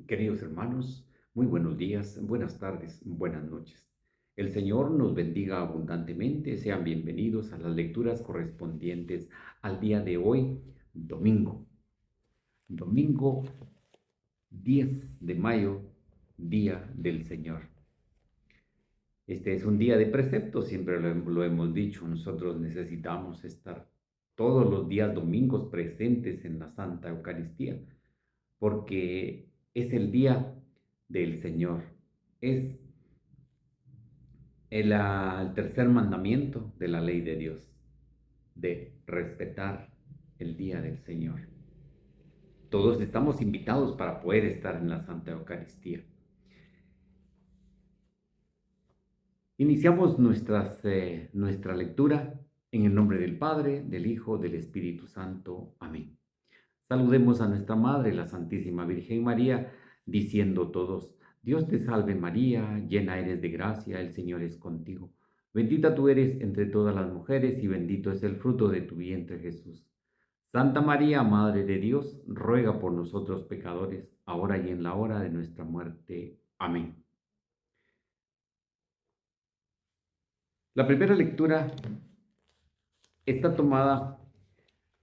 Queridos hermanos, muy buenos días, buenas tardes, buenas noches. El Señor nos bendiga abundantemente. Sean bienvenidos a las lecturas correspondientes al día de hoy, domingo 10 de mayo, Día del Señor. Este es un día de precepto, siempre lo hemos dicho. Nosotros necesitamos estar todos los días domingos presentes en la Santa Eucaristía, porque es el día del Señor. Es el tercer mandamiento de la ley de Dios, de respetar el día del Señor. Todos estamos invitados para poder estar en la Santa Eucaristía. Iniciamos nuestra lectura en el nombre del Padre, del Hijo, del Espíritu Santo. Amén. Saludemos a nuestra Madre, la Santísima Virgen María, diciendo todos: Dios te salve María, llena eres de gracia, el Señor es contigo. Bendita tú eres entre todas las mujeres y bendito es el fruto de tu vientre Jesús. Santa María, Madre de Dios, ruega por nosotros pecadores, ahora y en la hora de nuestra muerte. Amén. La primera lectura está tomada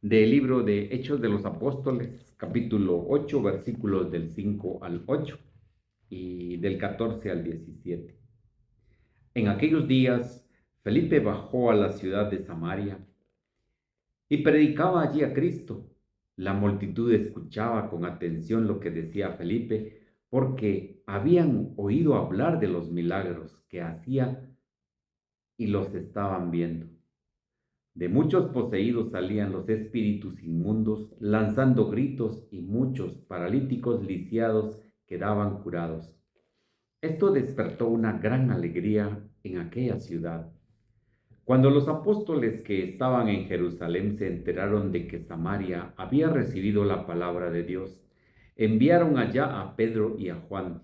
del libro de Hechos de los Apóstoles, capítulo 8, versículos del 5 al 8 y del 14 al 17. En aquellos días, Felipe bajó a la ciudad de Samaria y predicaba allí a Cristo. La multitud escuchaba con atención lo que decía Felipe, porque habían oído hablar de los milagros que hacía y los estaban viendo. De muchos poseídos salían los espíritus inmundos, lanzando gritos, y muchos paralíticos lisiados quedaban curados. Esto despertó una gran alegría en aquella ciudad. Cuando los apóstoles que estaban en Jerusalén se enteraron de que Samaria había recibido la palabra de Dios, enviaron allá a Pedro y a Juan.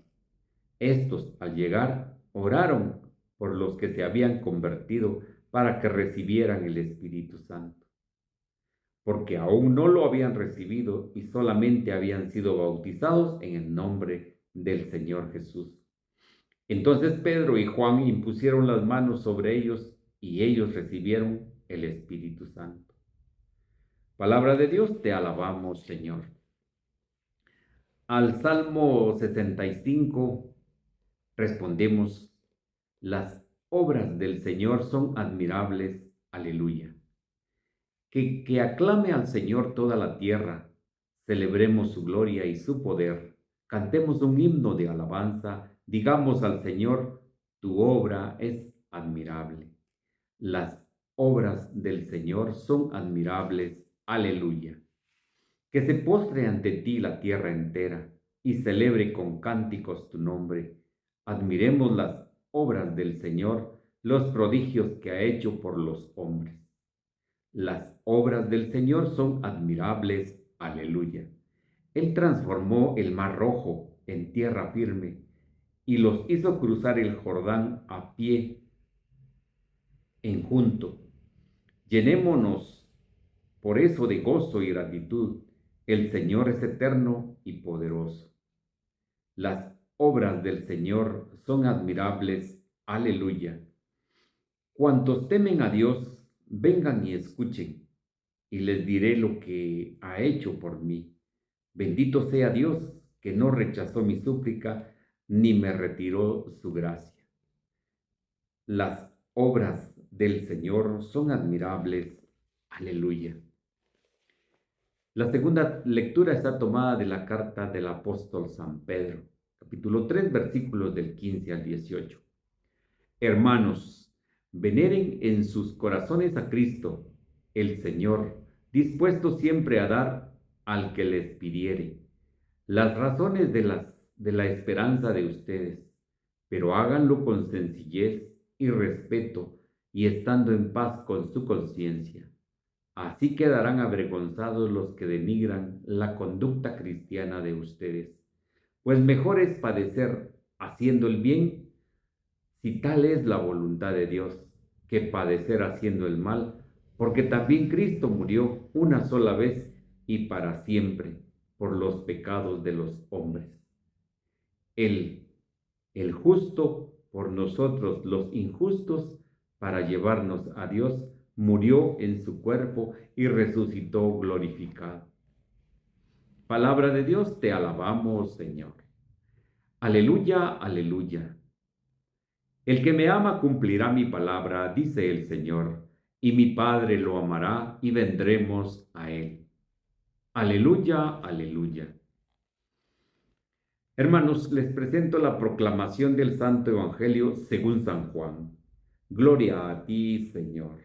Estos, al llegar, oraron por los que se habían convertido para que recibieran el Espíritu Santo, porque aún no lo habían recibido y solamente habían sido bautizados en el nombre del Señor Jesús. Entonces Pedro y Juan impusieron las manos sobre ellos y ellos recibieron el Espíritu Santo. Palabra de Dios, te alabamos, Señor. Al Salmo 65 respondemos: las obras del Señor son admirables. Aleluya. Que aclame al Señor toda la tierra, celebremos su gloria y su poder, cantemos un himno de alabanza, digamos al Señor: tu obra es admirable. Las obras del Señor son admirables. Aleluya. Que se postre ante ti la tierra entera y celebre con cánticos tu nombre. Admiremos las obras del Señor, los prodigios que ha hecho por los hombres. Las obras del Señor son admirables. Aleluya. Él transformó el mar rojo en tierra firme y los hizo cruzar el Jordán a pie enjunto. Llenémonos por eso de gozo y gratitud. El Señor es eterno y poderoso. Las obras del Señor son admirables. Aleluya. Cuantos temen a Dios, vengan y escuchen, y les diré lo que ha hecho por mí. Bendito sea Dios, que no rechazó mi súplica, ni me retiró su gracia. Las obras del Señor son admirables. Aleluya. La segunda lectura está tomada de la carta del apóstol San Pedro, capítulo 3, versículos del 15 al 18. Hermanos, veneren en sus corazones a Cristo, el Señor, dispuesto siempre a dar al que les pidiere las razones de la esperanza de ustedes, pero háganlo con sencillez y respeto y estando en paz con su conciencia. Así quedarán avergonzados los que denigran la conducta cristiana de ustedes, pues mejor es padecer haciendo el bien, si tal es la voluntad de Dios, que padecer haciendo el mal, porque también Cristo murió una sola vez y para siempre por los pecados de los hombres. Él, el justo por nosotros los injustos, para llevarnos a Dios, murió en su cuerpo y resucitó glorificado. Palabra de Dios, te alabamos, Señor. Aleluya, aleluya. El que me ama cumplirá mi palabra, dice el Señor, y mi Padre lo amará y vendremos a él. Aleluya, aleluya. Hermanos, les presento la proclamación del Santo Evangelio según San Juan. Gloria a ti, Señor.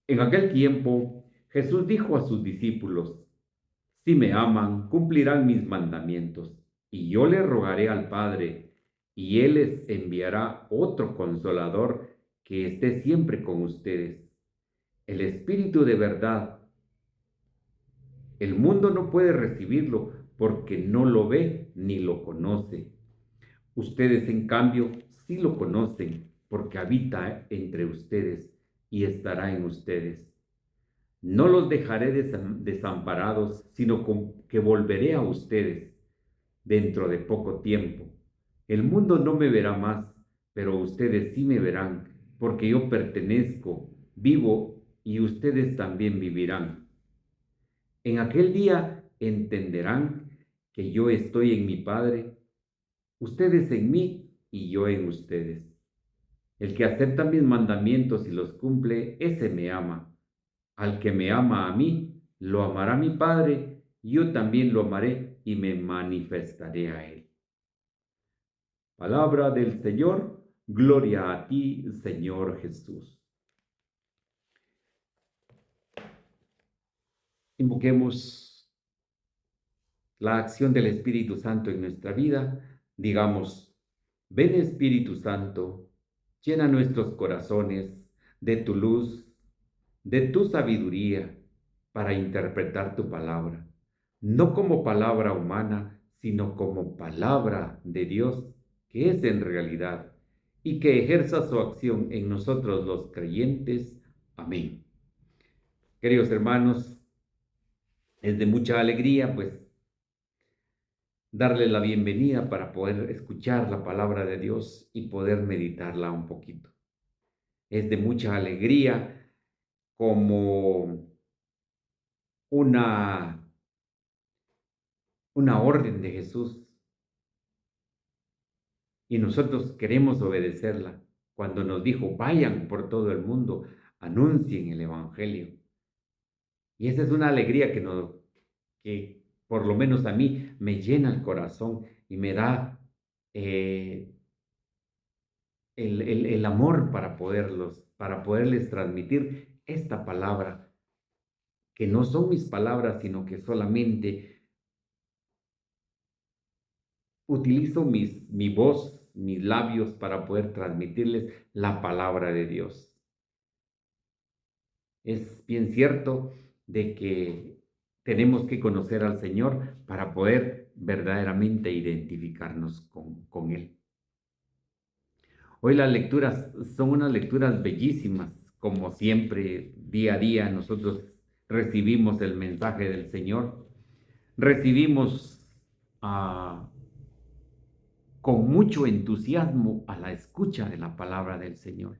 En aquel tiempo, Jesús dijo a sus discípulos: Si me aman, cumplirán mis mandamientos, y yo le rogaré al Padre, y Él les enviará otro consolador que esté siempre con ustedes, el Espíritu de verdad. El mundo no puede recibirlo porque no lo ve ni lo conoce. Ustedes, en cambio, sí lo conocen porque habita entre ustedes y estará en ustedes. No los dejaré desamparados, sino que volveré a ustedes dentro de poco tiempo. El mundo no me verá más, pero ustedes sí me verán, porque yo pertenezco, vivo y ustedes también vivirán. En aquel día entenderán que yo estoy en mi Padre, ustedes en mí y yo en ustedes. El que acepta mis mandamientos y los cumple, ese me ama. Al que me ama a mí, lo amará mi Padre, y yo también lo amaré y me manifestaré a él. Palabra del Señor, gloria a ti, Señor Jesús. Invoquemos la acción del Espíritu Santo en nuestra vida. Digamos: ven Espíritu Santo, llena nuestros corazones de tu luz, de tu sabiduría, para interpretar tu palabra, no como palabra humana, sino como palabra de Dios, que es en realidad, y que ejerza su acción en nosotros los creyentes. Amén. Queridos hermanos, es de mucha alegría, pues, darle la bienvenida para poder escuchar la palabra de Dios y poder meditarla un poquito. Es de mucha alegría como una orden de Jesús, y nosotros queremos obedecerla cuando nos dijo: vayan por todo el mundo, anuncien el Evangelio. Y esa es una alegría que por lo menos a mí me llena el corazón y me da el amor para poderles transmitir esta palabra, que no son mis palabras, sino que solamente utilizo mi voz, mis labios, para poder transmitirles la palabra de Dios. Es bien cierto de que tenemos que conocer al Señor para poder verdaderamente identificarnos con Él. Hoy las lecturas son unas lecturas bellísimas. Como siempre, día a día, nosotros recibimos el mensaje del Señor. Recibimos con mucho entusiasmo a la escucha de la palabra del Señor.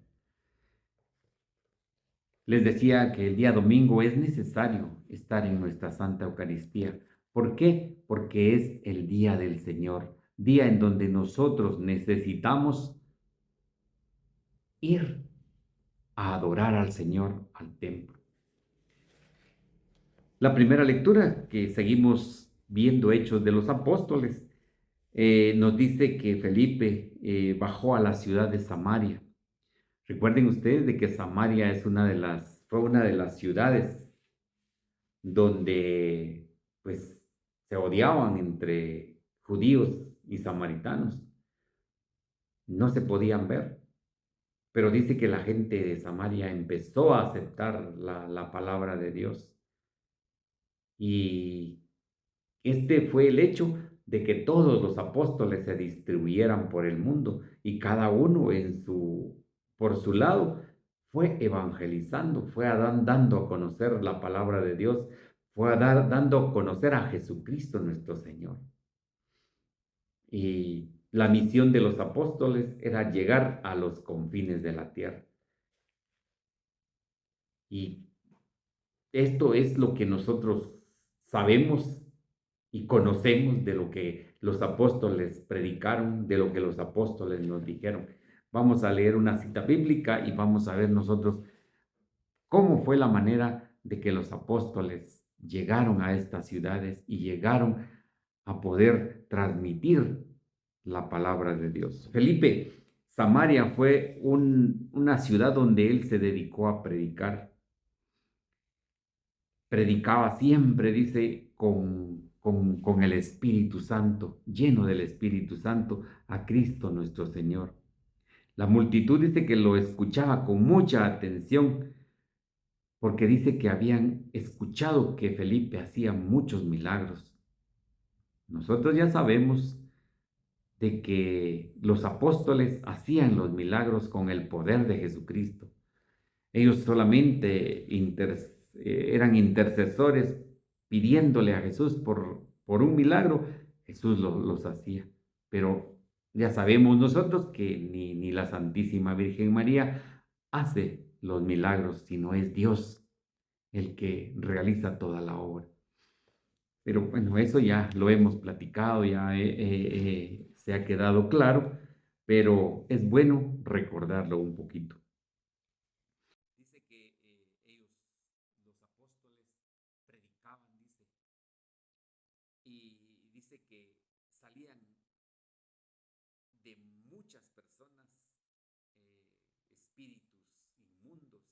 Les decía que el día domingo es necesario estar en nuestra Santa Eucaristía. ¿Por qué? Porque es el día del Señor, día en donde nosotros necesitamos ir a adorar al Señor al templo. La primera lectura que seguimos viendo, Hechos de los Apóstoles, nos dice que Felipe bajó a la ciudad de Samaria. Recuerden ustedes de que Samaria fue una de las ciudades donde pues se odiaban entre judíos y samaritanos. No se podían ver, pero dice que la gente de Samaria empezó a aceptar la palabra de Dios. Y este fue el hecho de que todos los apóstoles se distribuyeran por el mundo y cada uno por su lado fue evangelizando, fue dando a conocer la palabra de Dios, fue dando a conocer a Jesucristo nuestro Señor. Y la misión de los apóstoles era llegar a los confines de la tierra. Y esto es lo que nosotros sabemos y conocemos de lo que los apóstoles predicaron, de lo que los apóstoles nos dijeron. Vamos a leer una cita bíblica y vamos a ver nosotros cómo fue la manera de que los apóstoles llegaron a estas ciudades y llegaron a poder transmitir la palabra de Dios. Felipe, Samaria fue una ciudad donde él se dedicó a predicar. Predicaba siempre, dice, con el Espíritu Santo, lleno del Espíritu Santo, a Cristo nuestro Señor. La multitud dice que lo escuchaba con mucha atención, porque dice que habían escuchado que Felipe hacía muchos milagros. Nosotros ya sabemos de que los apóstoles hacían los milagros con el poder de Jesucristo. Ellos solamente eran intercesores pidiéndole a Jesús por un milagro. Jesús los hacía. Pero ya sabemos nosotros que ni la Santísima Virgen María hace los milagros, sino es Dios el que realiza toda la obra. Pero bueno, eso ya lo hemos platicado, ya se ha quedado claro, pero es bueno recordarlo un poquito. Dice que ellos, los apóstoles, predicaban, y dice que salían de muchas personas espíritus inmundos,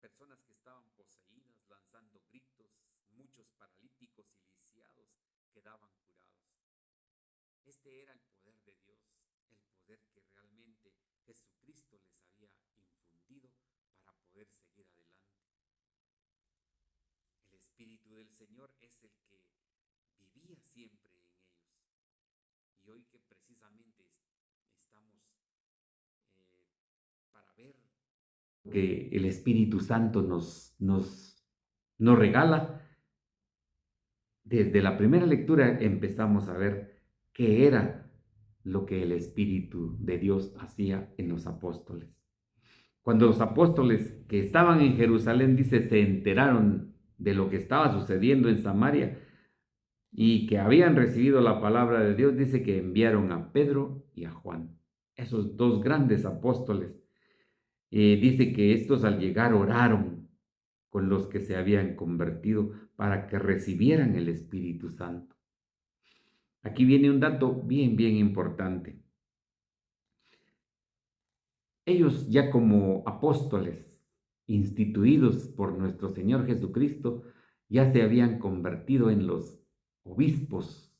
personas que estaban poseídas, lanzando gritos, muchos paralíticos y lisiados quedaban curados. Este era el poder de Dios, el poder que realmente Jesucristo les había infundido para poder seguir adelante. El Espíritu del Señor es el que vivía siempre en ellos. Y hoy que precisamente estamos para ver que el Espíritu Santo nos regala, desde la primera lectura empezamos a ver qué era lo que el Espíritu de Dios hacía en los apóstoles. Cuando los apóstoles que estaban en Jerusalén, dice, se enteraron de lo que estaba sucediendo en Samaria y que habían recibido la palabra de Dios, dice que enviaron a Pedro y a Juan, esos dos grandes apóstoles. Dice que estos al llegar oraron con los que se habían convertido para que recibieran el Espíritu Santo. Aquí viene un dato bien importante. Ellos ya como apóstoles instituidos por nuestro Señor Jesucristo, ya se habían convertido en los obispos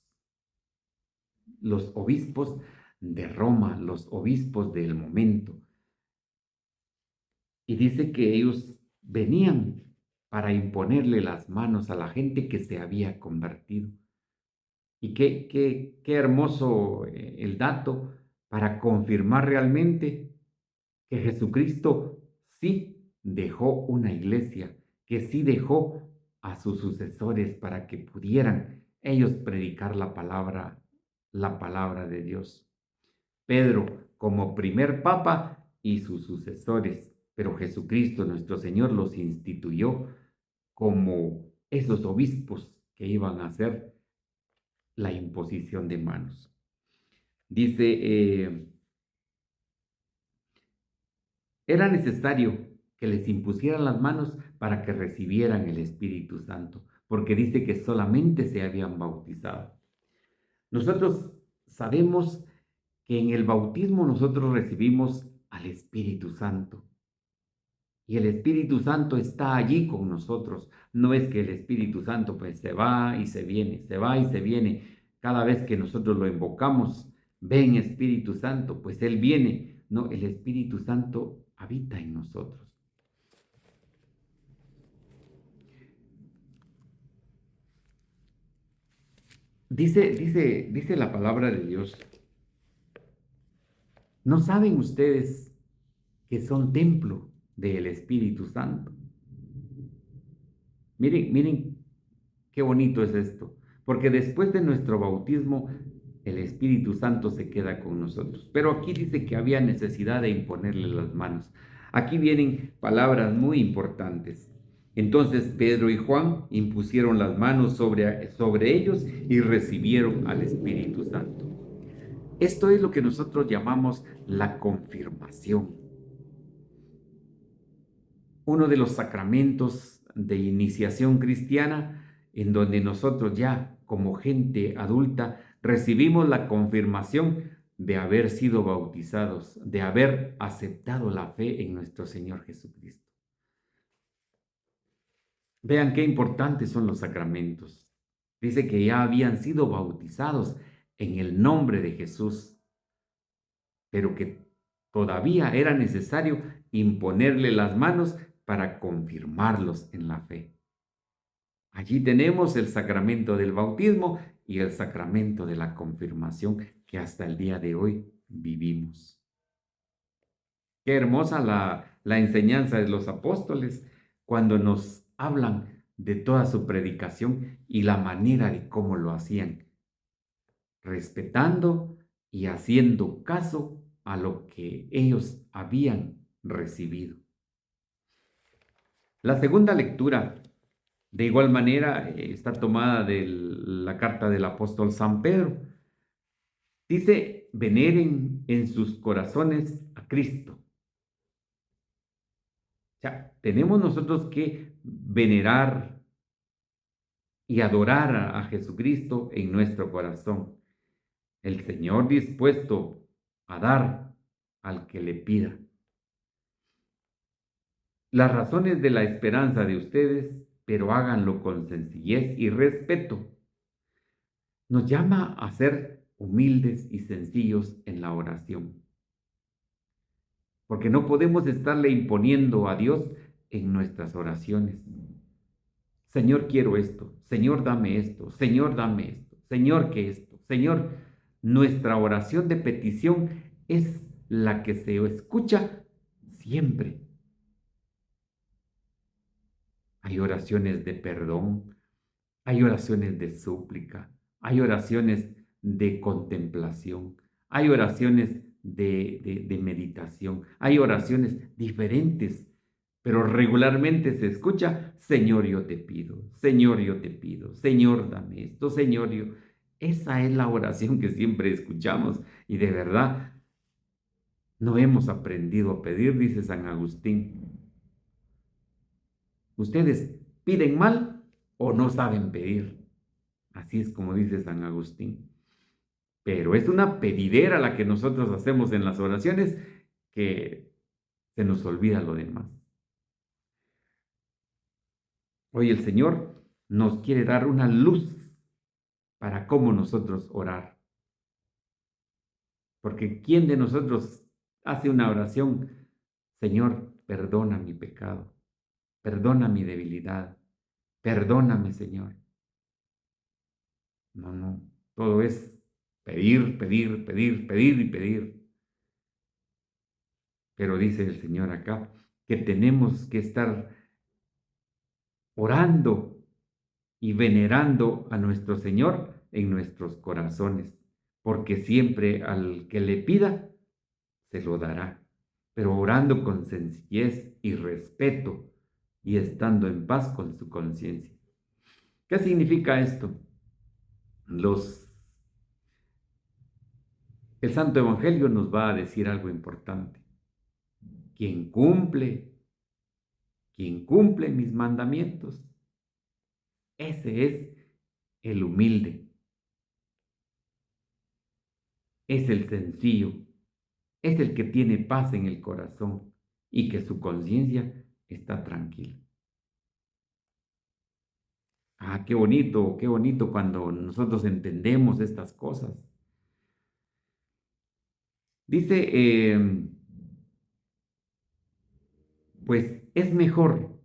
de Roma, los obispos del momento. Y dice que ellos venían para imponerle las manos a la gente que se había convertido. Y qué hermoso el dato para confirmar realmente que Jesucristo sí dejó una iglesia, que sí dejó a sus sucesores para que pudieran ellos predicar la palabra de Dios. Pedro como primer papa y sus sucesores, pero Jesucristo nuestro Señor los instituyó como esos obispos que iban a hacer la imposición de manos. Dice, era necesario que les impusieran las manos para que recibieran el Espíritu Santo, porque dice que solamente se habían bautizado. Nosotros sabemos que en el bautismo nosotros recibimos al Espíritu Santo. Y el Espíritu Santo está allí con nosotros. No es que el Espíritu Santo pues se va y se viene, se va y se viene. Cada vez que nosotros lo invocamos, ven Espíritu Santo, pues Él viene. No, el Espíritu Santo habita en nosotros. Dice la palabra de Dios. ¿No saben ustedes que son templo del Espíritu Santo? Miren, miren qué bonito es esto, porque después de nuestro bautismo, el Espíritu Santo se queda con nosotros. Pero aquí dice que había necesidad de imponerle las manos. Aquí vienen palabras muy importantes. Entonces Pedro y Juan impusieron las manos sobre ellos y recibieron al Espíritu Santo. Esto es lo que nosotros llamamos la confirmación, uno de los sacramentos de iniciación cristiana en donde nosotros ya como gente adulta recibimos la confirmación de haber sido bautizados, de haber aceptado la fe en nuestro Señor Jesucristo. Vean qué importantes son los sacramentos. Dice que ya habían sido bautizados en el nombre de Jesús, pero que todavía era necesario imponerle las manos para confirmarlos en la fe. Allí tenemos el sacramento del bautismo y el sacramento de la confirmación que hasta el día de hoy vivimos. Qué hermosa la enseñanza de los apóstoles cuando nos hablan de toda su predicación y la manera de cómo lo hacían, respetando y haciendo caso a lo que ellos habían recibido. La segunda lectura, de igual manera, está tomada de la carta del apóstol San Pedro. Dice, veneren en sus corazones a Cristo. O sea, tenemos nosotros que venerar y adorar a Jesucristo en nuestro corazón. El Señor dispuesto a dar al que le pida. Las razones de la esperanza de ustedes, pero háganlo con sencillez y respeto. Nos llama a ser humildes y sencillos en la oración, porque no podemos estarle imponiendo a Dios en nuestras oraciones. Señor, quiero esto. Señor, dame esto. Señor, dame esto. Señor, que esto. Señor, nuestra oración de petición es la que se escucha siempre. Hay oraciones de perdón, hay oraciones de súplica, hay oraciones de contemplación, hay oraciones de meditación, hay oraciones diferentes, pero regularmente se escucha, Señor, yo te pido, Señor, yo te pido, Señor, dame esto, Señor, yo. Esa es la oración que siempre escuchamos y de verdad no hemos aprendido a pedir, dice San Agustín. Ustedes piden mal o no saben pedir. Así es como dice San Agustín. Pero es una pedidera la que nosotros hacemos en las oraciones que se nos olvida lo demás. Hoy el Señor nos quiere dar una luz para cómo nosotros orar. Porque ¿quién de nosotros hace una oración? Señor, perdona mi pecado, perdona mi debilidad, perdóname, Señor. No, no, todo es pedir, pedir, pedir, pedir y pedir. Pero dice el Señor acá que tenemos que estar orando y venerando a nuestro Señor en nuestros corazones, porque siempre al que le pida, se lo dará, pero orando con sencillez y respeto y estando en paz con su conciencia. ¿Qué significa esto? Los, el Santo Evangelio nos va a decir algo importante. Quien cumple, quien cumple mis mandamientos, ese es el humilde, es el sencillo, es el que tiene paz en el corazón y que su conciencia está tranquila. Ah, qué bonito cuando nosotros entendemos estas cosas. Dice, pues es mejor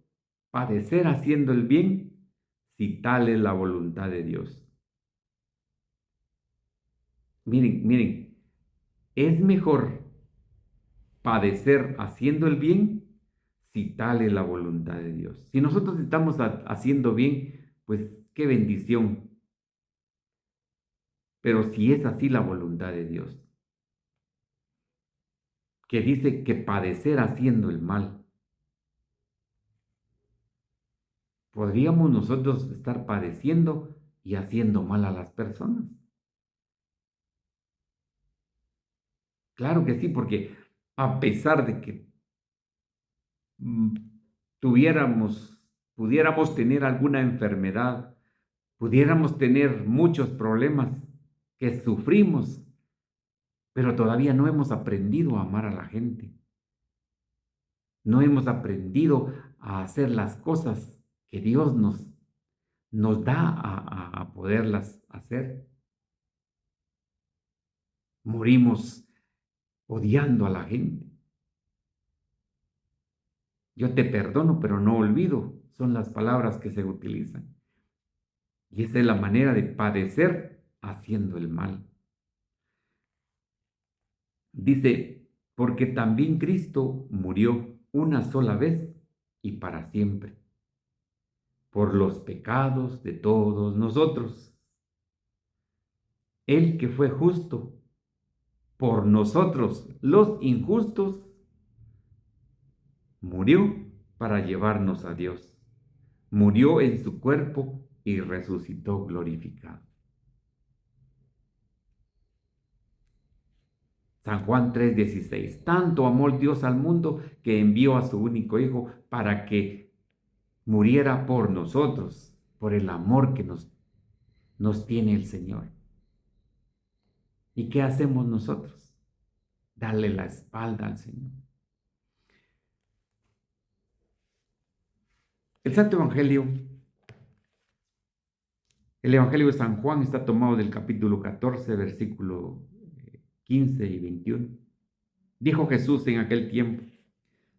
padecer haciendo el bien si tal es la voluntad de Dios. Miren, miren, es mejor padecer haciendo el bien si tal es la voluntad de Dios. Si nosotros estamos haciendo bien, pues qué bendición. Pero si es así la voluntad de Dios, que dice que padecer haciendo el mal, podríamos nosotros estar padeciendo y haciendo mal a las personas. Claro que sí, porque a pesar de que mm, pudiéramos tener alguna enfermedad, pudiéramos tener muchos problemas que sufrimos, pero todavía no hemos aprendido a amar a la gente. No hemos aprendido a hacer las cosas que Dios nos da a poderlas hacer. Morimos odiando a la gente. Yo te perdono, pero no olvido. Son las palabras que se utilizan. Y esa es la manera de padecer haciendo el mal. Dice, porque también Cristo murió una sola vez y para siempre, por los pecados de todos nosotros. Él que fue justo por nosotros, los injustos, murió para llevarnos a Dios. Murió en su cuerpo y resucitó glorificado. San Juan 3:16. Tanto amó Dios al mundo que envió a su único Hijo para que muriera por nosotros, por el amor que nos tiene el Señor. ¿Y qué hacemos nosotros? Darle la espalda al Señor. El Santo Evangelio, el Evangelio de San Juan está tomado del capítulo 14, versículo 15 y 21. Dijo Jesús en aquel tiempo: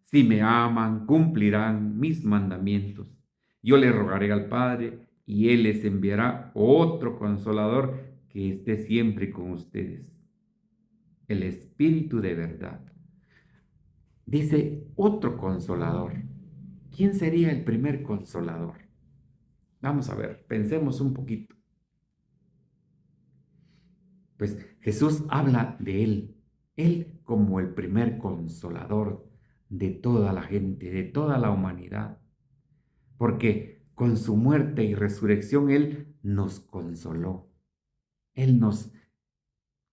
si me aman, cumplirán mis mandamientos. Yo le rogaré al Padre y Él les enviará otro consolador que esté siempre con ustedes, el Espíritu de verdad. Dice otro consolador. ¿Quién sería el primer consolador? Vamos a ver, pensemos un poquito. Pues Jesús habla de Él como el primer consolador de toda la gente, de toda la humanidad, porque con su muerte y resurrección Él nos consoló, Él nos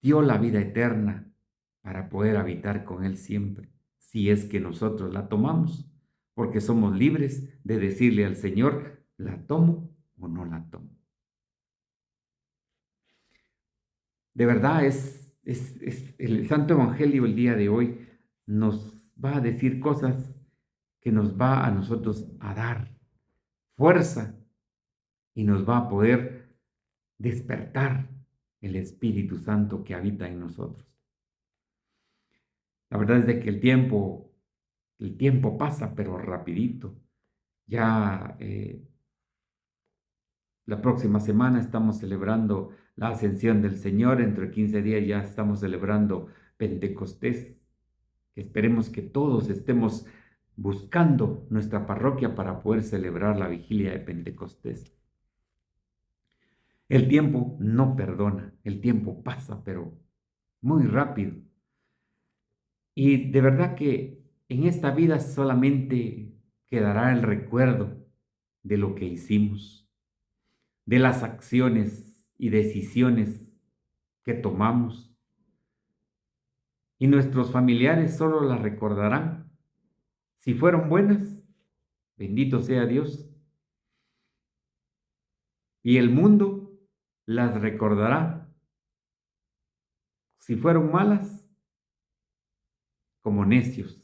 dio la vida eterna para poder habitar con Él siempre, si es que nosotros la tomamos, porque somos libres de decirle al Señor, ¿la tomo o no la tomo? De verdad es el Santo Evangelio el día de hoy nos va a decir cosas que nos va a nosotros a dar fuerza y nos va a poder despertar el Espíritu Santo que habita en nosotros. La verdad es de que el tiempo pasa, pero rapidito. Ya la próxima semana estamos celebrando la ascensión del Señor. Dentro de 15 días ya estamos celebrando Pentecostés. Esperemos que todos estemos buscando nuestra parroquia para poder celebrar la vigilia de Pentecostés. El tiempo no perdona, el tiempo pasa, pero muy rápido. Y de verdad que en esta vida solamente quedará el recuerdo de lo que hicimos, de las acciones y decisiones que tomamos. Y nuestros familiares solo las recordarán. Si fueron buenas, bendito sea Dios. Y el mundo las recordará. Si fueron malas, como necios.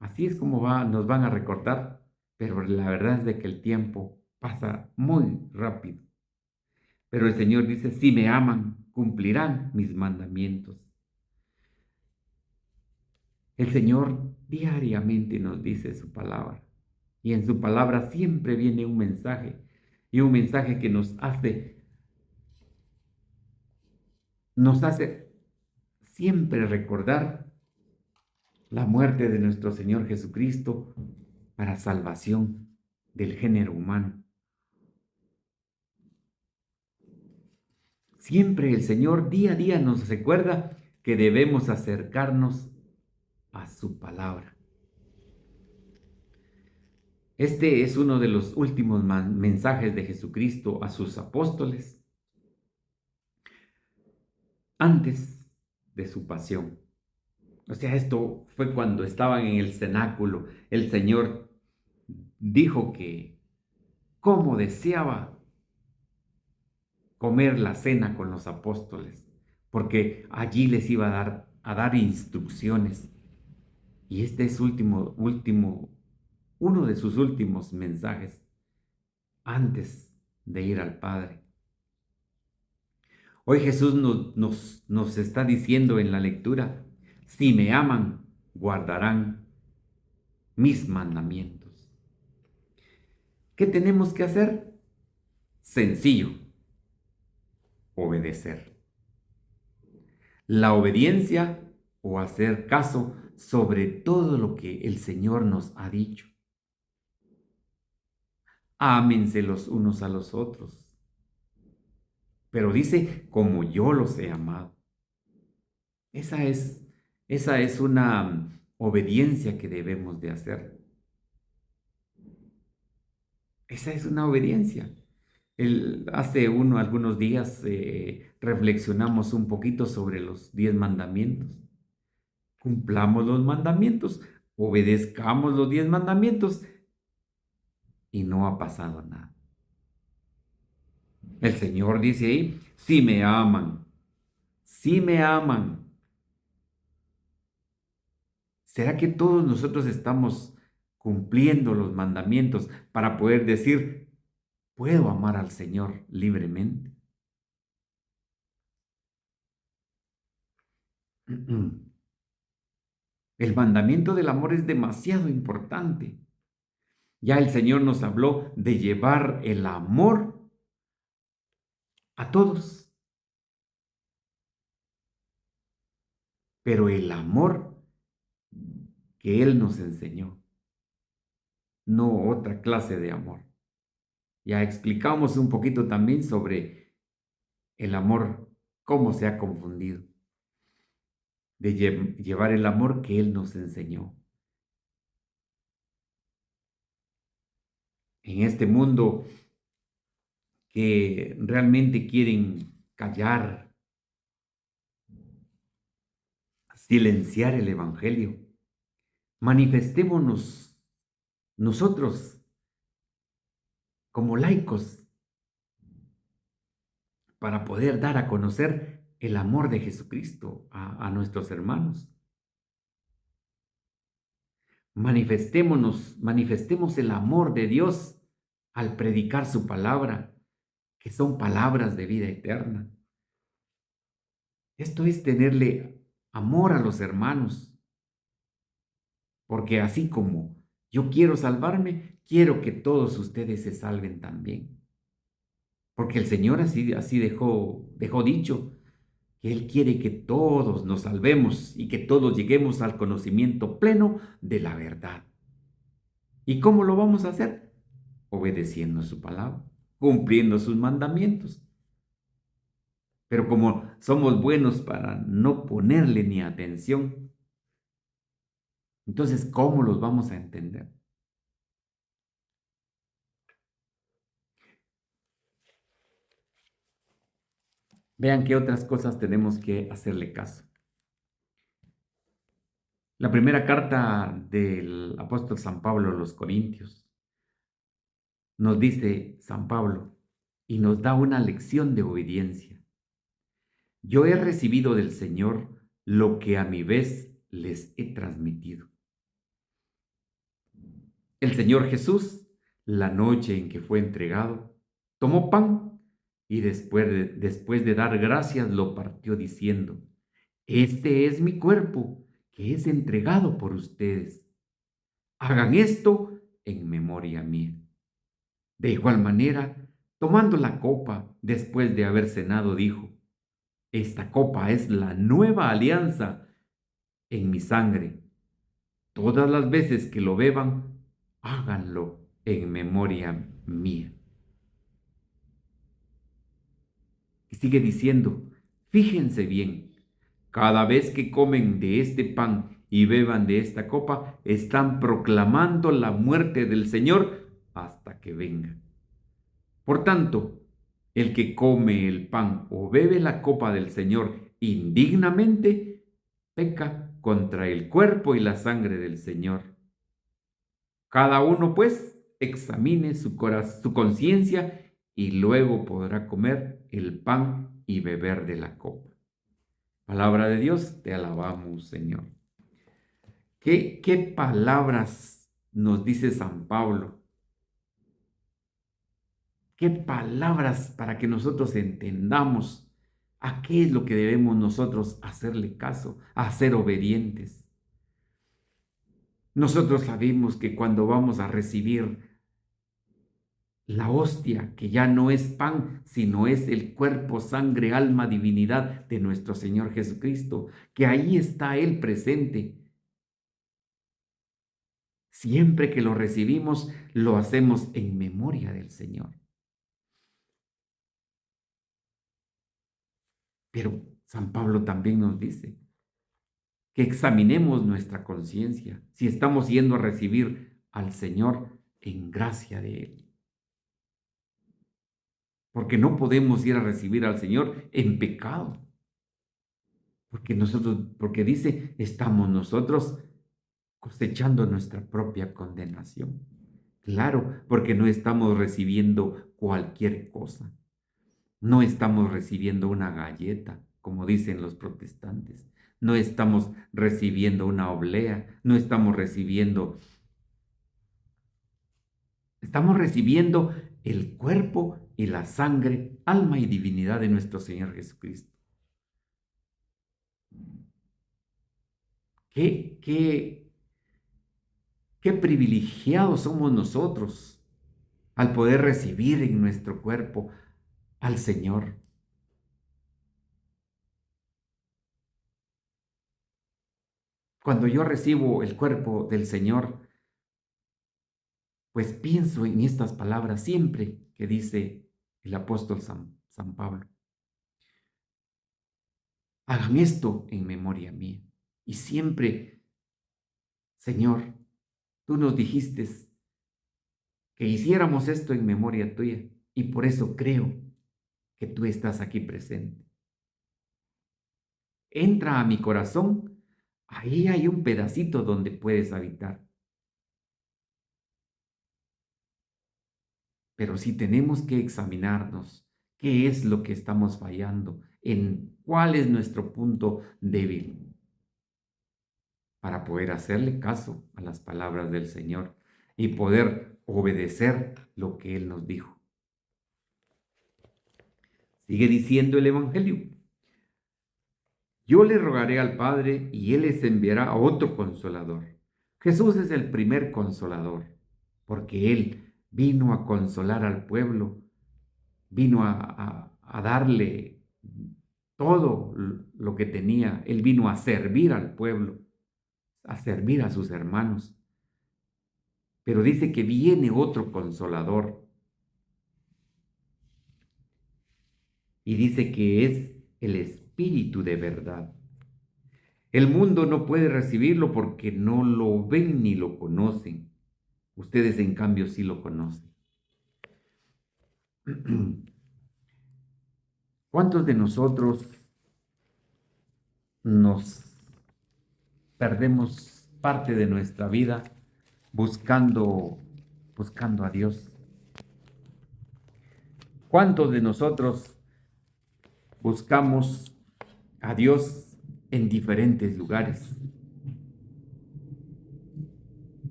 Así es como nos van a recordar, pero la verdad es de que el tiempo pasa muy rápido. Pero el Señor dice, si me aman, cumplirán mis mandamientos. El Señor diariamente nos dice su palabra. Y en su palabra siempre viene un mensaje. Y un mensaje que nos hace siempre recordar la muerte de nuestro Señor Jesucristo para salvación del género humano. Siempre el Señor día a día nos recuerda que debemos acercarnos a su palabra. Este es uno de los últimos mensajes de Jesucristo a sus apóstoles antes de su pasión. O sea, esto fue cuando estaban en el cenáculo. El Señor dijo que cómo deseaba comer la cena con los apóstoles, porque allí les iba a dar instrucciones. Y este es uno de sus últimos mensajes antes de ir al Padre. Hoy Jesús nos está diciendo en la lectura, si me aman, guardarán mis mandamientos. ¿Qué tenemos que hacer? Sencillo, obedecer. La obediencia o hacer caso sobre todo lo que el Señor nos ha dicho. Ámense los unos a los otros. Pero dice, como yo los he amado. Esa es una obediencia que debemos de hacer. Esa es una obediencia. Hace algunos días reflexionamos un poquito sobre los 10 mandamientos. Cumplamos los mandamientos, obedezcamos los 10 mandamientos y no ha pasado nada. El Señor dice ahí, si me aman, si me aman. ¿Será que todos nosotros estamos cumpliendo los mandamientos para poder decir, puedo amar al Señor libremente? El mandamiento del amor es demasiado importante. Ya el Señor nos habló de llevar el amor a todos, pero el amor que Él nos enseñó, no otra clase de amor. Ya explicamos un poquito también sobre el amor, cómo se ha confundido, de llevar el amor que Él nos enseñó. En este mundo que realmente quieren callar, silenciar el Evangelio, manifestémonos nosotros como laicos para poder dar a conocer el amor de Jesucristo a nuestros hermanos. Manifestemos el amor de Dios al predicar su palabra, que son palabras de vida eterna. Esto es tenerle amor a los hermanos, porque así como yo quiero salvarme, quiero que todos ustedes se salven también. Porque el Señor así dejó dicho, que Él quiere que todos nos salvemos y que todos lleguemos al conocimiento pleno de la verdad. ¿Y cómo lo vamos a hacer? Obedeciendo su palabra, cumpliendo sus mandamientos. Pero como somos buenos para no ponerle ni atención, entonces, ¿cómo los vamos a entender? Vean qué otras cosas tenemos que hacerle caso. La primera carta del apóstol San Pablo a los Corintios nos dice San Pablo y nos da una lección de obediencia. Yo he recibido del Señor lo que a mi vez les he transmitido. El Señor Jesús, la noche en que fue entregado, tomó pan y después de dar gracias lo partió diciendo, este es mi cuerpo que es entregado por ustedes. Hagan esto en memoria mía. De igual manera, tomando la copa después de haber cenado, dijo, esta copa es la nueva alianza en mi sangre. Todas las veces que lo beban, háganlo en memoria mía. Y sigue diciendo, fíjense bien, cada vez que comen de este pan y beban de esta copa, están proclamando la muerte del Señor hasta que venga. Por tanto, el que come el pan o bebe la copa del Señor indignamente, peca contra el cuerpo y la sangre del Señor. Cada uno, pues, examine su conciencia y luego podrá comer el pan y beber de la copa. Palabra de Dios, te alabamos, Señor. ¿Qué palabras nos dice San Pablo? ¿Qué palabras para que nosotros entendamos a qué es lo que debemos nosotros hacerle caso, a ser obedientes? Nosotros sabemos que cuando vamos a recibir la hostia, que ya no es pan, sino es el cuerpo, sangre, alma, divinidad de nuestro Señor Jesucristo, que ahí está Él presente. Siempre que lo recibimos, lo hacemos en memoria del Señor. Pero San Pablo también nos dice que examinemos nuestra conciencia, si estamos yendo a recibir al Señor en gracia de Él. Porque no podemos ir a recibir al Señor en pecado. Porque dice, estamos nosotros cosechando nuestra propia condenación. Claro, porque no estamos recibiendo cualquier cosa. No estamos recibiendo una galleta, como dicen los protestantes. No estamos recibiendo una oblea. No estamos recibiendo. Estamos recibiendo el cuerpo y la sangre, alma y divinidad de nuestro Señor Jesucristo. ¿Qué, qué, qué privilegiados somos nosotros al poder recibir en nuestro cuerpo al Señor? Cuando yo recibo el cuerpo del Señor, pues pienso en estas palabras siempre que dice el apóstol San Pablo. Hagan esto en memoria mía. Y siempre, Señor, tú nos dijiste que hiciéramos esto en memoria tuya. Y por eso creo que tú estás aquí presente. Entra a mi corazón. Ahí hay un pedacito donde puedes habitar. Pero sí tenemos que examinarnos qué es lo que estamos fallando, en cuál es nuestro punto débil, para poder hacerle caso a las palabras del Señor y poder obedecer lo que Él nos dijo. Sigue diciendo el Evangelio. Yo le rogaré al Padre y Él les enviará a otro consolador. Jesús es el primer consolador, porque Él vino a consolar al pueblo, vino a darle todo lo que tenía. Él vino a servir al pueblo, a servir a sus hermanos. Pero dice que viene otro consolador y dice que es el Espíritu de verdad. El mundo no puede recibirlo porque no lo ven ni lo conocen. Ustedes, en cambio, sí lo conocen. ¿Cuántos de nosotros nos perdemos parte de nuestra vida buscando a Dios? ¿Cuántos de nosotros buscamos a Dios en diferentes lugares?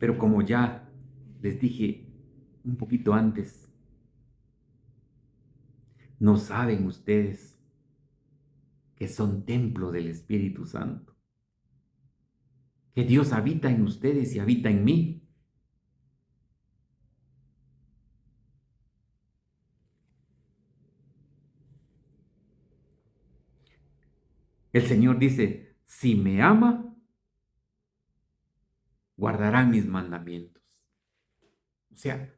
Pero como ya les dije un poquito antes, ¿no saben ustedes que son templo del Espíritu Santo? Que Dios habita en ustedes y habita en mí. El Señor dice, si me ama, guardarán mis mandamientos. O sea,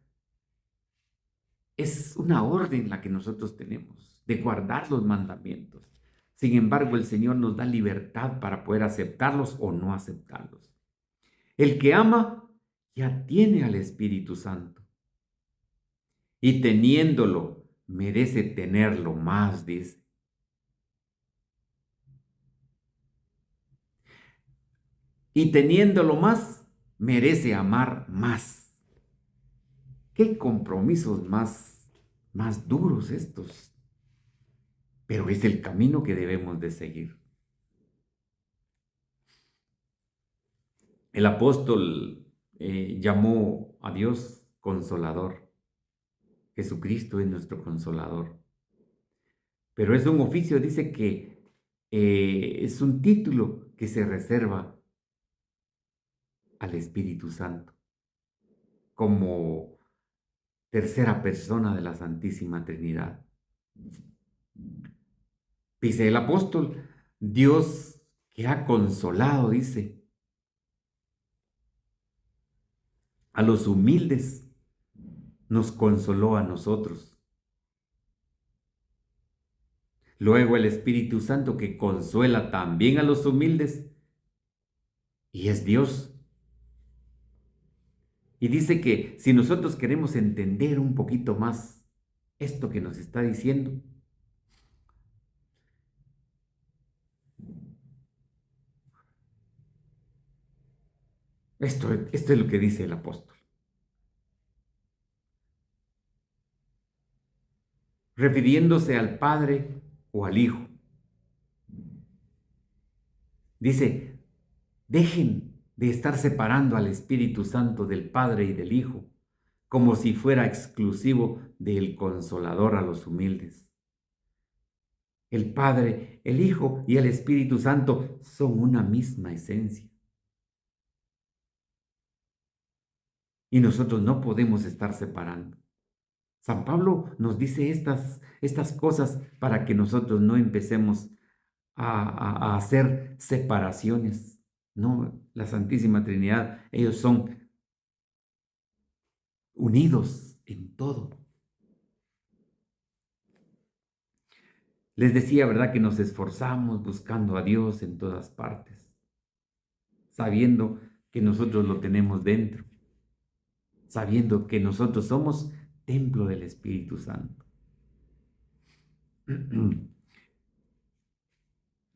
es una orden la que nosotros tenemos de guardar los mandamientos. Sin embargo, el Señor nos da libertad para poder aceptarlos o no aceptarlos. El que ama ya tiene al Espíritu Santo y teniéndolo merece tenerlo más, dice. Y teniéndolo más, merece amar más. Qué compromisos más duros estos, pero es el camino que debemos de seguir. El apóstol llamó a Dios consolador. Jesucristo es nuestro consolador. Pero es un oficio, dice que es un título que se reserva al Espíritu Santo como tercera persona de la Santísima Trinidad. Dice el apóstol, Dios que ha consolado, dice, a los humildes, nos consoló a nosotros. Luego el Espíritu Santo que consuela también a los humildes, y es Dios. Y dice que si nosotros queremos entender un poquito más esto que nos está diciendo, esto es lo que dice el apóstol. Refiriéndose al Padre o al Hijo. Dice, dejen de estar separando al Espíritu Santo del Padre y del Hijo, como si fuera exclusivo del Consolador a los humildes. El Padre, el Hijo y el Espíritu Santo son una misma esencia. Y nosotros no podemos estar separando. San Pablo nos dice estas cosas para que nosotros no empecemos a hacer separaciones. No, la Santísima Trinidad, ellos son unidos en todo. Les decía, ¿verdad?, que nos esforzamos buscando a Dios en todas partes, sabiendo que nosotros lo tenemos dentro, sabiendo que nosotros somos templo del Espíritu Santo.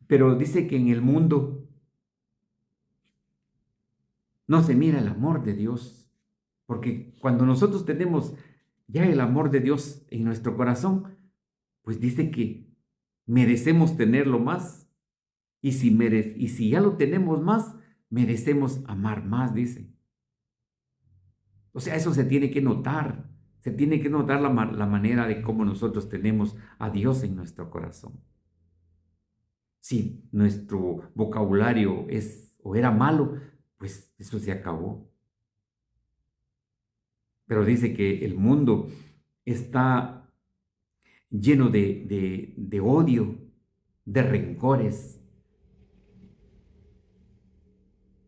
Pero dice que en el mundo no se mira el amor de Dios, porque cuando nosotros tenemos ya el amor de Dios en nuestro corazón, pues dice que merecemos tenerlo más, y si ya lo tenemos más, merecemos amar más, dice. O sea, eso se tiene que notar la manera de cómo nosotros tenemos a Dios en nuestro corazón. Si nuestro vocabulario es o era malo, pues eso se acabó. Pero dice que el mundo está lleno de odio, de rencores,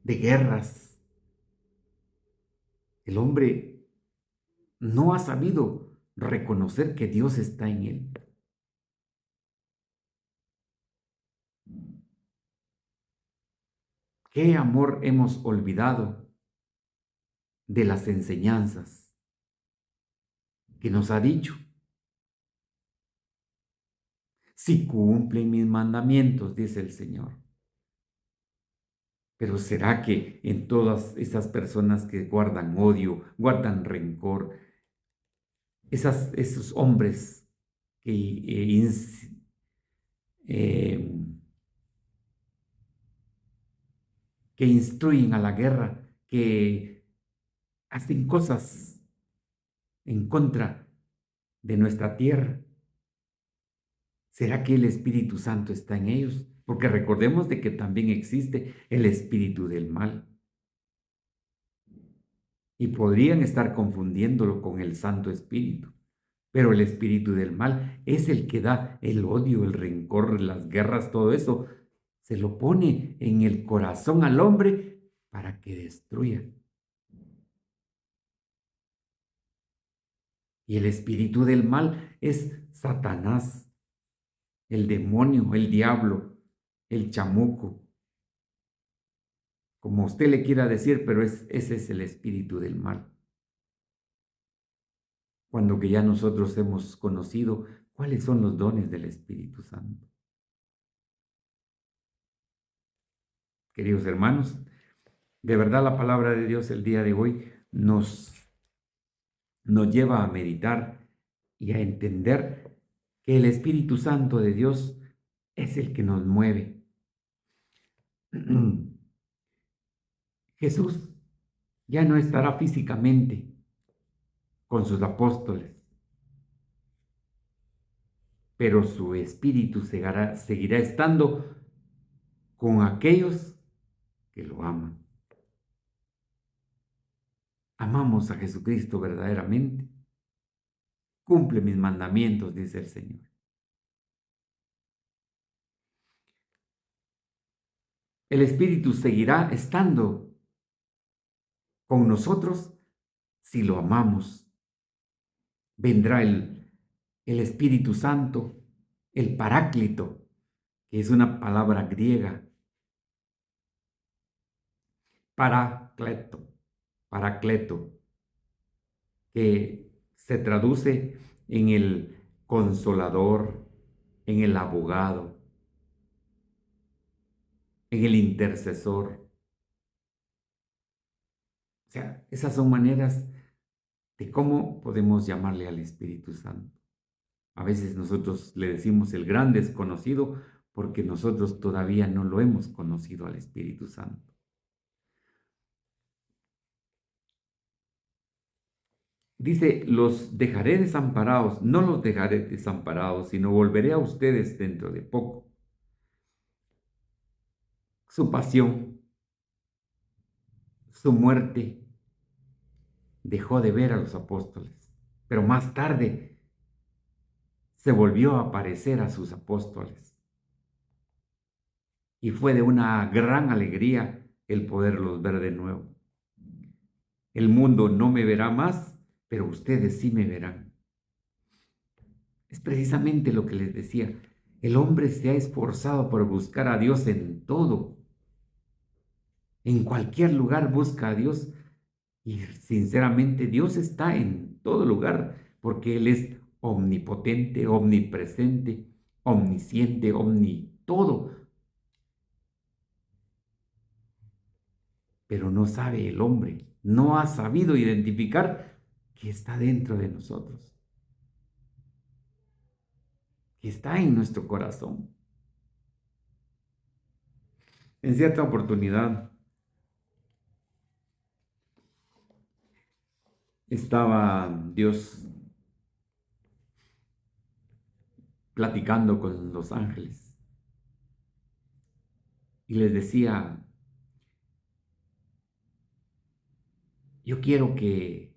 de guerras. El hombre no ha sabido reconocer que Dios está en él. ¿Qué amor hemos olvidado de las enseñanzas que nos ha dicho? Si cumplen mis mandamientos, dice el Señor. Pero ¿será que en todas esas personas que guardan odio, guardan rencor, esos hombres que que instruyen a la guerra, que hacen cosas en contra de nuestra tierra? ¿Será que el Espíritu Santo está en ellos? Porque recordemos de que también existe el espíritu del mal. Y podrían estar confundiéndolo con el Santo Espíritu. Pero el espíritu del mal es el que da el odio, el rencor, las guerras, todo eso. Se lo pone en el corazón al hombre para que destruya. Y el espíritu del mal es Satanás, el demonio, el diablo, el chamuco, como usted le quiera decir, pero ese es el espíritu del mal. Cuando que ya nosotros hemos conocido cuáles son los dones del Espíritu Santo. Queridos hermanos, de verdad la palabra de Dios el día de hoy nos lleva a meditar y a entender que el Espíritu Santo de Dios es el que nos mueve. Jesús ya no estará físicamente con sus apóstoles, pero su espíritu seguirá estando con aquellos que lo aman. Amamos a Jesucristo verdaderamente. Cumple mis mandamientos, dice el Señor. El Espíritu seguirá estando con nosotros si lo amamos. Vendrá el Espíritu Santo, el Paráclito, que es una palabra griega. Paracleto, que se traduce en el consolador, en el abogado, en el intercesor. O sea, esas son maneras de cómo podemos llamarle al Espíritu Santo. A veces nosotros le decimos el gran desconocido porque nosotros todavía no lo hemos conocido al Espíritu Santo. Dice, los dejaré desamparados, no los dejaré desamparados, sino volveré a ustedes dentro de poco. Su pasión, su muerte, dejó de ver a los apóstoles, pero más tarde se volvió a aparecer a sus apóstoles. Y fue de una gran alegría el poderlos ver de nuevo. El mundo no me verá más, pero ustedes sí me verán. Es precisamente lo que les decía. El hombre se ha esforzado por buscar a Dios en todo. En cualquier lugar busca a Dios. Y sinceramente Dios está en todo lugar porque Él es omnipotente, omnipresente, omnisciente, todo. Pero no sabe el hombre, no ha sabido identificar que está dentro de nosotros, que está en nuestro corazón. En cierta oportunidad estaba Dios platicando con los ángeles y les decía, yo quiero que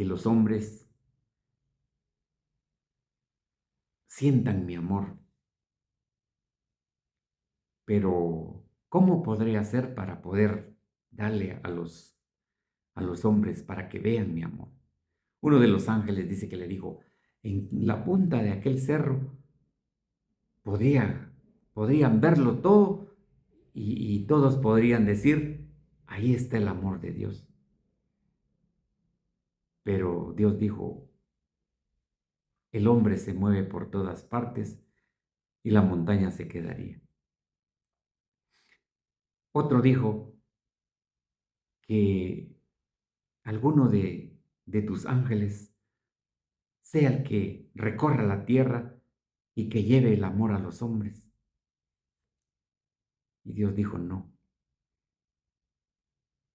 los hombres sientan mi amor, pero ¿cómo podré hacer para poder darle a los hombres para que vean mi amor? Uno de los ángeles dice que le dijo, en la punta de aquel cerro podrían verlo todo y todos podrían decir, ahí está el amor de Dios. Pero Dios dijo, el hombre se mueve por todas partes y la montaña se quedaría. Otro dijo que alguno de tus ángeles sea el que recorra la tierra y que lleve el amor a los hombres. Y Dios dijo, no.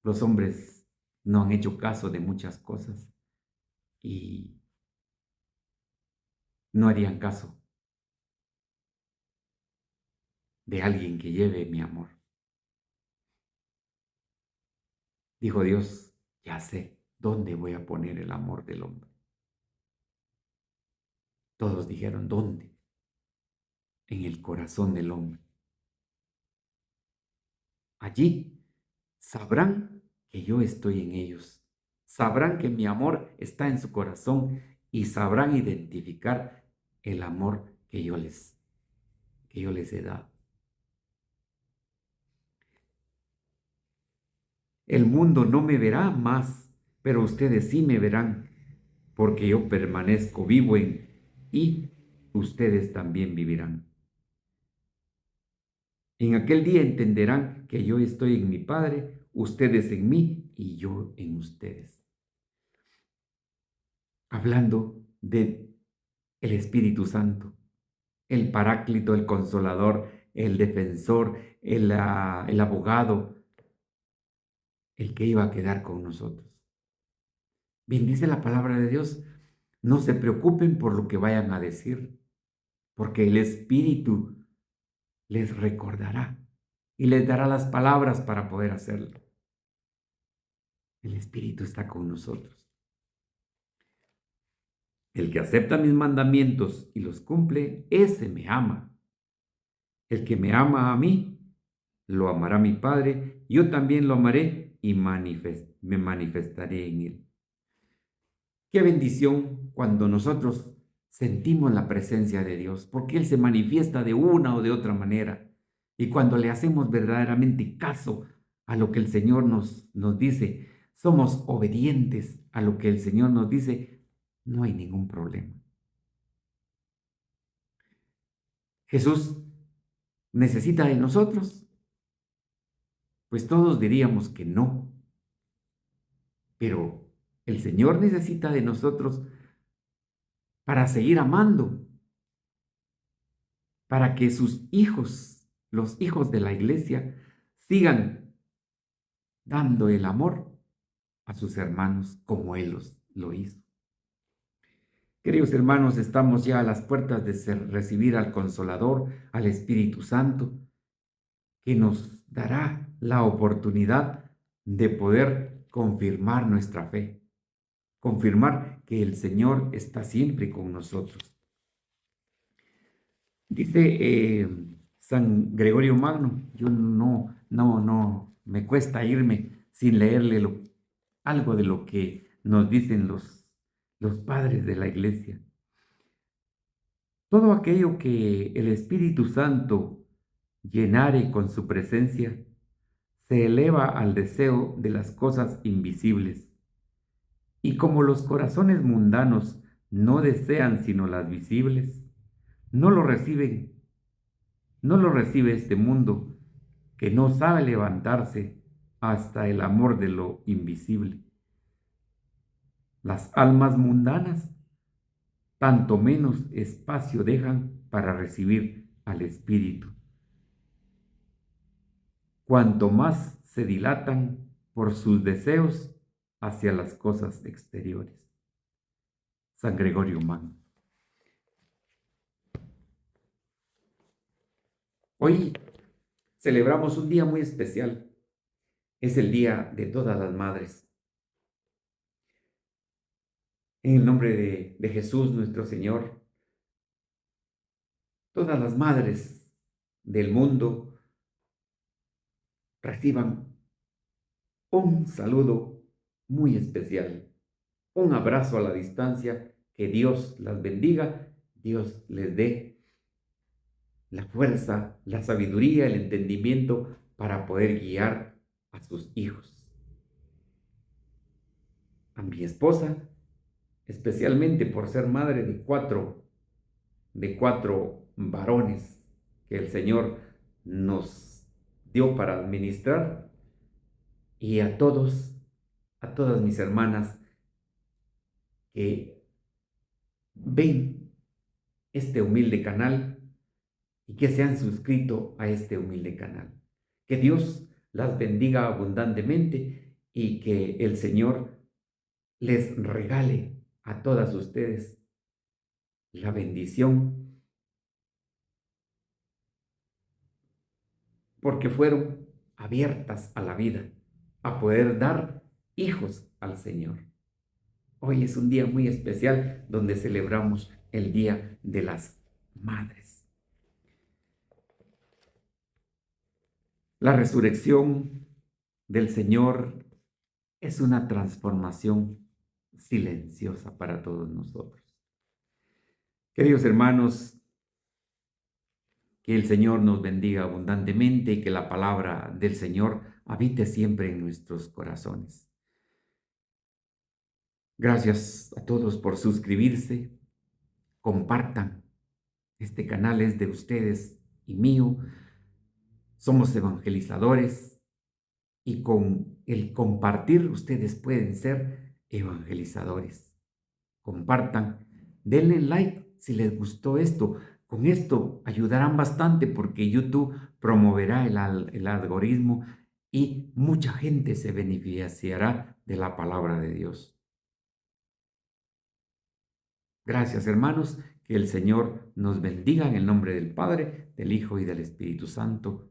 Los hombres no han hecho caso de muchas cosas y no harían caso de alguien que lleve mi amor. Dijo Dios, ya sé dónde voy a poner el amor del hombre. Todos dijeron, ¿dónde? En el corazón del hombre. Allí sabrán que yo estoy en ellos, sabrán que mi amor está en su corazón y sabrán identificar el amor que yo les he dado. El mundo no me verá más, pero ustedes sí me verán, porque yo permanezco vivo y ustedes también vivirán. En aquel día entenderán que yo estoy en mi Padre, ustedes en mí y yo en ustedes. Hablando de el Espíritu Santo, el Paráclito, el Consolador, el Defensor, el Abogado, el que iba a quedar con nosotros. Bien, dice la palabra de Dios, no se preocupen por lo que vayan a decir, porque el Espíritu les recordará y les dará las palabras para poder hacerlo. El Espíritu está con nosotros. El que acepta mis mandamientos y los cumple, ese me ama. El que me ama a mí, lo amará mi Padre, yo también lo amaré y me manifestaré en él. Qué bendición cuando nosotros sentimos la presencia de Dios, porque Él se manifiesta de una o de otra manera. Y cuando le hacemos verdaderamente caso a lo que el Señor nos dice, somos obedientes a lo que el Señor nos dice, no hay ningún problema. Jesús necesita de nosotros, pues todos diríamos que no, pero el Señor necesita de nosotros para seguir amando, para que sus hijos, los hijos de la iglesia, sigan dando el amor a sus hermanos como Él lo hizo. Queridos hermanos, estamos ya a las puertas de recibir al Consolador, al Espíritu Santo, que nos dará la oportunidad de poder confirmar nuestra fe, confirmar que el Señor está siempre con nosotros. Dice San Gregorio Magno, yo no, me cuesta irme sin leerle algo de lo que nos dicen los padres de la iglesia. Todo aquello que el Espíritu Santo llenare con su presencia, se eleva al deseo de las cosas invisibles. Y como los corazones mundanos no desean sino las visibles, no lo reciben, no lo recibe este mundo que no sabe levantarse hasta el amor de lo invisible. Las almas mundanas tanto menos espacio dejan para recibir al Espíritu, cuanto más se dilatan por sus deseos hacia las cosas exteriores. San Gregorio Magno. Hoy celebramos un día muy especial. Es el Día de todas las madres. En el nombre de Jesús nuestro Señor, todas las madres del mundo reciban un saludo muy especial, un abrazo a la distancia, que Dios las bendiga, Dios les dé la fuerza, la sabiduría, el entendimiento para poder guiar a sus hijos. A mi esposa, especialmente por ser madre de cuatro varones que el Señor nos dio para administrar, y a todas mis hermanas que ven este humilde canal y que se han suscrito a este humilde canal. Que Dios las bendiga abundantemente y que el Señor les regale a todas ustedes la bendición, porque fueron abiertas a la vida, a poder dar hijos al Señor. Hoy es un día muy especial donde celebramos el Día de las Madres. La resurrección del Señor es una transformación silenciosa para todos nosotros. Queridos hermanos, que el Señor nos bendiga abundantemente y que la palabra del Señor habite siempre en nuestros corazones. Gracias a todos por suscribirse. Compartan. Este canal es de ustedes y mío. Somos evangelizadores y con el compartir ustedes pueden ser evangelizadores. Compartan, denle like si les gustó esto. Con esto ayudarán bastante porque YouTube promoverá el algoritmo y mucha gente se beneficiará de la palabra de Dios. Gracias, hermanos, que el Señor nos bendiga en el nombre del Padre, del Hijo y del Espíritu Santo.